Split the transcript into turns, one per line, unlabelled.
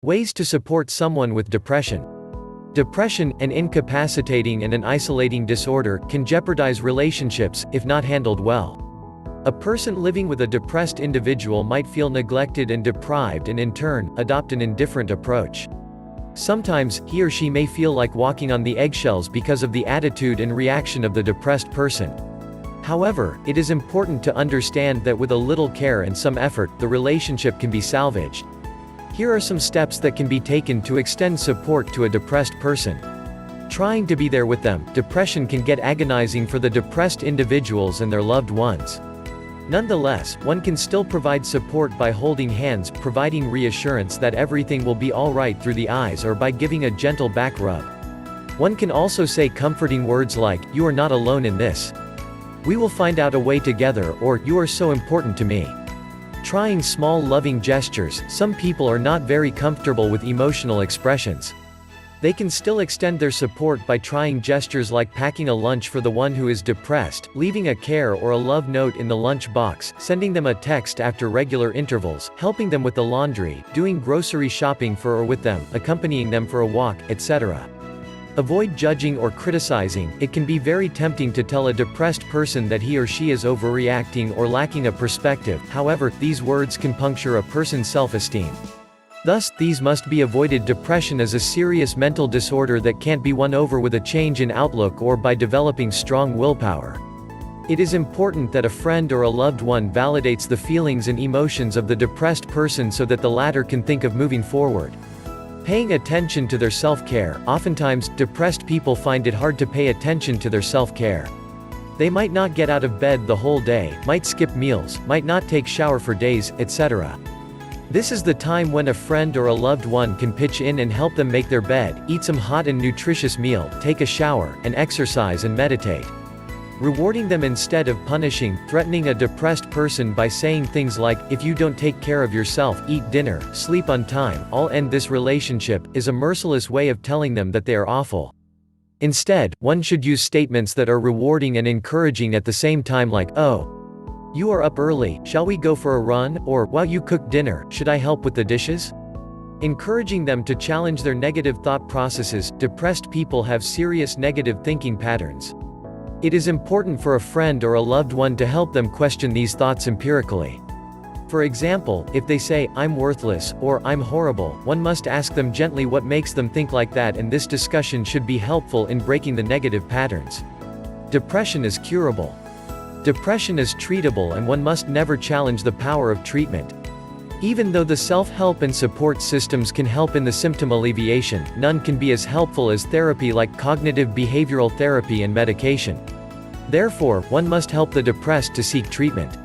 Ways to support someone with depression. Depression, an incapacitating and an isolating disorder, can jeopardize relationships, if not handled well. A person living with a depressed individual might feel neglected and deprived and in turn, adopt an indifferent approach. Sometimes, he or she may feel like walking on the eggshells because of the attitude and reaction of the depressed person. However, it is important to understand that with a little care and some effort, the relationship can be salvaged. Here are some steps that can be taken to extend support to a depressed person. Trying to be there with them. Depression can get agonizing for the depressed individuals and their loved ones. Nonetheless, one can still provide support by holding hands, providing reassurance that everything will be all right through the eyes, or by giving a gentle back rub. One can also say comforting words like, "You are not alone in this. We will find out a way together," or "You are so important to me." Trying small loving gestures. Some people are not very comfortable with emotional expressions. They can still extend their support by trying gestures like packing a lunch for the one who is depressed, leaving a care or a love note in the lunch box, sending them a text after regular intervals, helping them with the laundry, doing grocery shopping for or with them, accompanying them for a walk, etc. Avoid judging or criticizing. It can be very tempting to tell a depressed person that he or she is overreacting or lacking a perspective. However, these words can puncture a person's self-esteem. Thus, these must be avoided. Depression is a serious mental disorder that can't be won over with a change in outlook or by developing strong willpower. It is important that a friend or a loved one validates the feelings and emotions of the depressed person so that the latter can think of moving forward. Paying attention to their self-care. Oftentimes, depressed people find it hard to pay attention to their self-care. They might not get out of bed the whole day, might skip meals, might not take shower for days, etc. This is the time when a friend or a loved one can pitch in and help them make their bed, eat some hot and nutritious meal, take a shower, and exercise and meditate. Rewarding them instead of punishing. Threatening a depressed person by saying things like, "If you don't take care of yourself, eat dinner, sleep on time, I'll end this relationship," is a merciless way of telling them that they are awful. Instead, one should use statements that are rewarding and encouraging at the same time, like, "Oh, you are up early, shall we go for a run?" or "While you cook dinner, should I help with the dishes?" Encouraging them to challenge their negative thought processes. Depressed people have serious negative thinking patterns. It is important for a friend or a loved one to help them question these thoughts empirically. For example, if they say, "I'm worthless," or "I'm horrible," one must ask them gently what makes them think like that, and this discussion should be helpful in breaking the negative patterns. Depression is curable. Depression is treatable, and one must never challenge the power of treatment. Even though the self-help and support systems can help in the symptom alleviation, none can be as helpful as therapy like cognitive behavioral therapy and medication. Therefore, one must help the depressed to seek treatment.